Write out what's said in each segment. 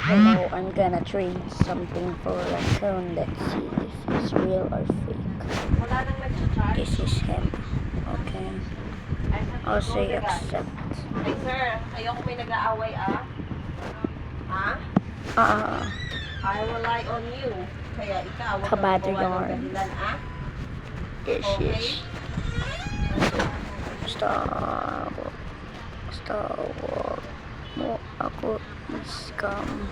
Hello, I'm gonna trade something for Raccoon. Let's see if it's real or fake. Wala nang nag-charge. This is him. Okay. I'll say accept. Hey sir, ayoko may nag-aaway ah. Ha? Ah, I rely on you. Kaya ikaw, huwag kang Kabado gumawa ng yarn. dahilan ah. this Okay. is Star Wars. Mo ako scam.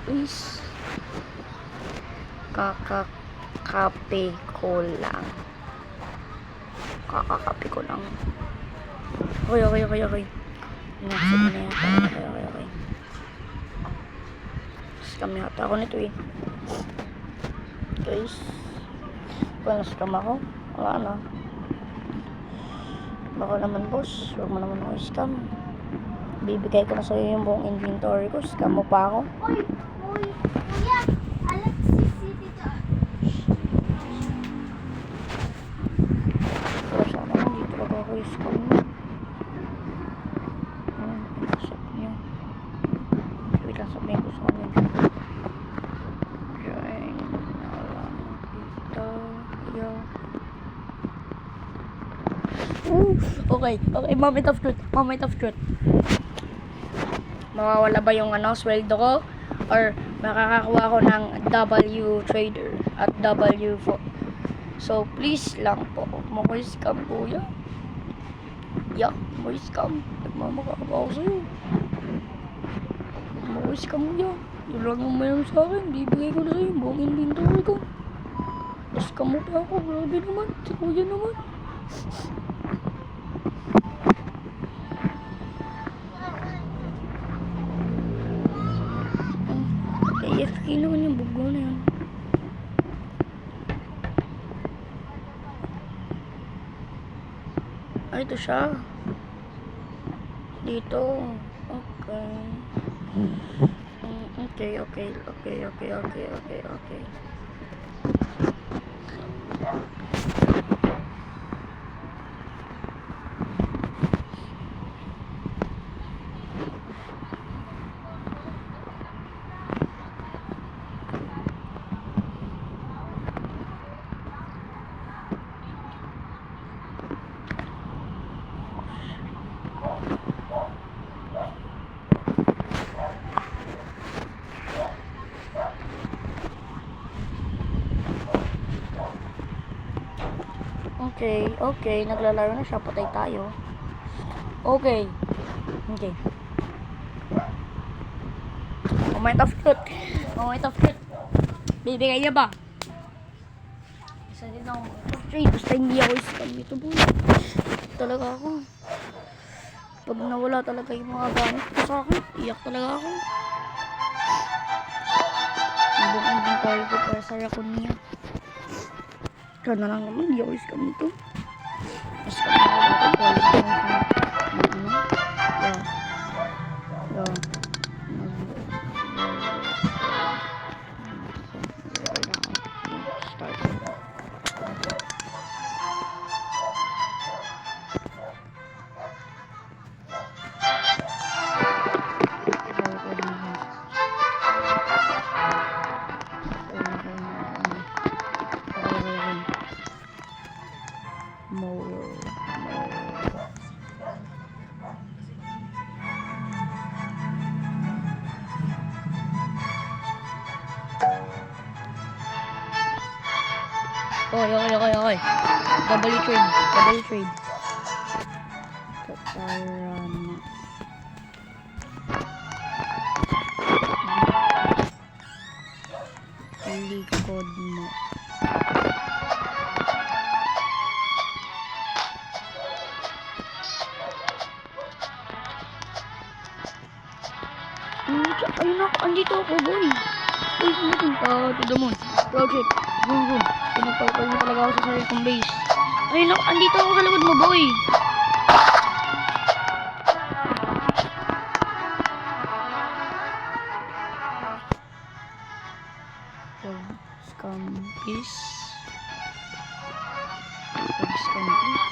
Please. Kakakape ko lang. Okay. Inaccept mo na yata. Okay. Scam yata ako nito eh. Guys. Kung na-scam ako, wala na. Baka naman boss, huwag mo naman ako scam. Bibigay ko na sa'yo yung buong inventory ko. Scam mo pa ako. Uy, kuya, Alexis City to. Pero sana hindi talaga ako scam mo. Accept nyo. Wait lang, sabihin ko sa kanya. Join na lang ito. Okay, moment of truth. Mawawala ba yung sweldo ko? Or makakakuha ko ng W trader at W4. So, please lang po. Huwag mo ko scam, kuya. Yak, mo scam. Nagmamakaba ako sa'yo. Huwag mo ko scam, kuya. Ito lang yung mayroon sa akin. Bibigay ko na sa'yo yung buong inventory ko. Scam mo pa ako. Grabe naman. Si kuya naman. AFK naman yung bugo na yun. Ay, ito siya. Dito. Okay. Okay. Naglalaro na siya. Patay tayo. Okay. Moment of truth. Bibigay niya ba? Isa din ako. Trade. Basta hindi ako scam nito po. Talaga ako. Pag nawala talaga yung mga gamit ko sa akin, iyak talaga ako. Ibang inventory ko para sa Raccoon niya. Kaya na lang naman, hindi ako scam nito. Scam na ako dati. Quality na siya. Start. More. Okay. Double trade. Katarana. Likod mo. Ayun ako, andito ako, boy. Uy, sumutin ka, to the moon. Project, boom. Pinagpapal mo talaga ako sa sarili kong base. Ayun ako, andito ako sa likod mo, boy. So, scam please. Scam please.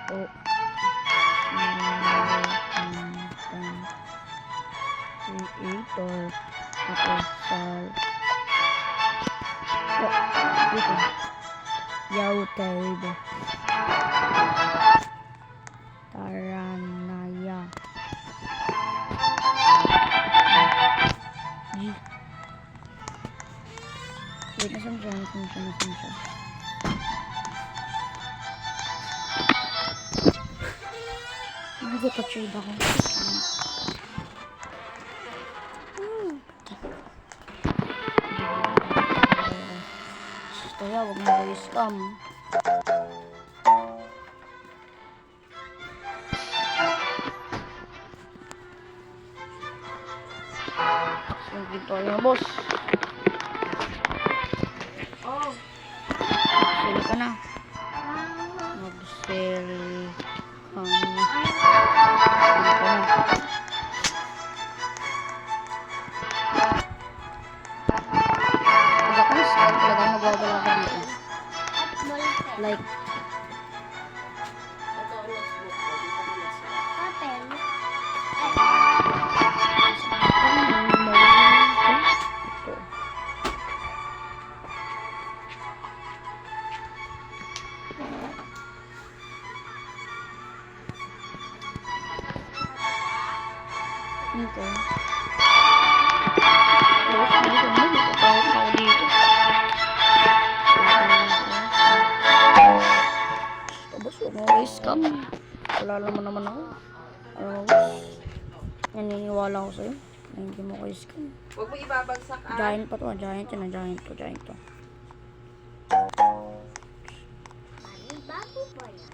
Oh. store. Okay, sal. Dito. Yauterd. Taranaya. G. Wait, nasan siya? Nag-trade ako. Kaya wag mo kayo scam. Inventory na, boss. Oh, Sell ka na. Mag-sell ka na. Sell ka na. Pag ako sell, talagang magwawala ka dito. Like, ito ang notebook ko. Dito ko nasa. Papel. ito. Ito. Takot ako dito. Tapos huwag mo kayo scam. Wala naman ako. Alam mo, boss. Naniniwala ako sa'yo. Na hindi mo kayo scam. Huwag mo ibabagsak ah. Giant pa to. Giant yan. Giant to. Mami, bago ba yan?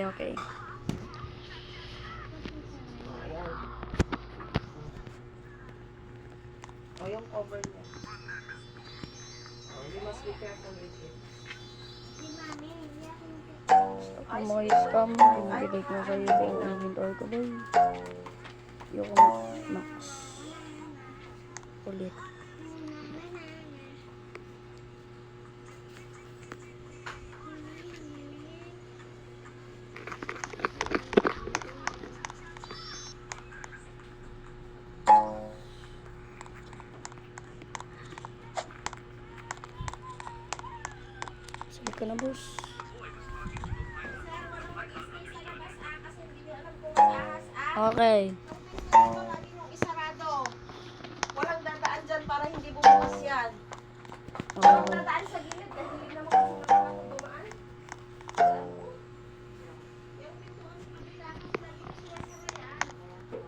Okay. Ayan. O, yung cover niya. You must be careful with it. Di mami, hindi ako Kung mo kayo scam, binibigay ko na sa'yo yung inventory ko, boy. Yung max. Ulit. Sabi ka na, boss. Okay. Lagi mong isarado. Walang dadaan dyan para hindi bumukas yan. Walang Okay. dadaan sa gilid. Dahil hindi naman kung nakakapag dumaan. Yung pintuan sa kabila. Kasi lagi mo sinasara yan.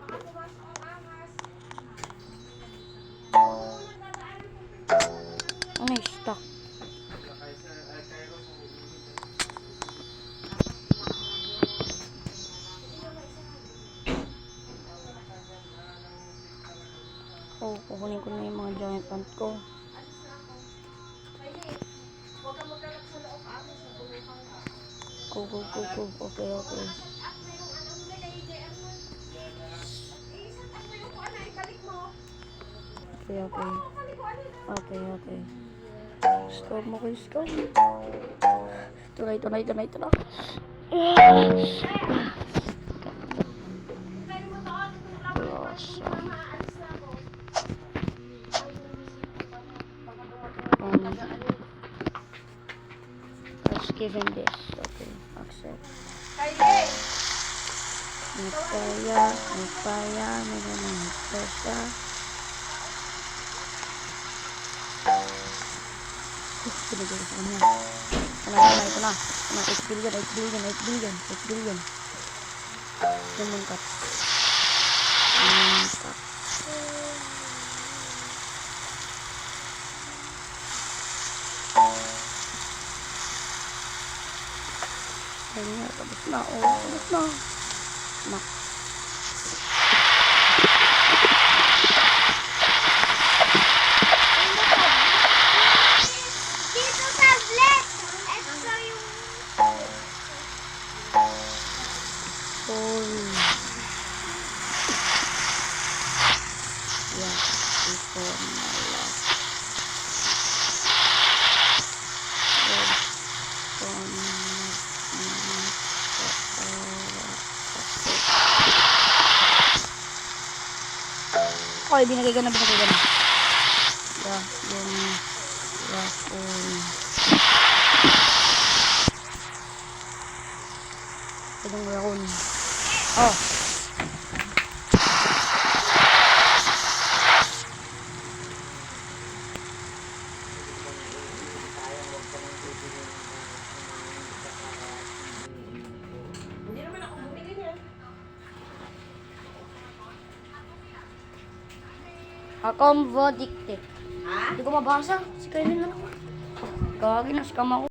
Baka pumasok ang angas. Walang dadaan kung pintuan. Ano yung stock? Oh, kukunin ko na yung mga giant plant ko. Alis na ako. Kylie, huwag kang magkalak sa loob. Alis na bumukang ka. Go. Okay. Set up na yung ano. Hindi kayo JR mo. I-set up mo yung kuha na. Ibalik mo. Okay. Balik ko ano. Okay. Stop mo kayo, stop. Ito na. Ibalik mo to. Rosa. Maalis na ako. Let's give him this. Okay, accept. Kylie! Nagpaya, may ganun. Nagpaya. Pinagay ko sa kanya. Ito na. 8 billion. Ganun cut. Ayun nga, tapos na. Max. Dito tablet! Ito yung... Full. Yeah, ito na lang. Ito na lang. ako eh. Binigay ka na. Yeah, yung... Itong raccoon. Oh. Hindi naman ako bumili niyan. Account dictate. Ha? Hindi ko mabasa. Si Kailin na lang. Gagi na, scam ako.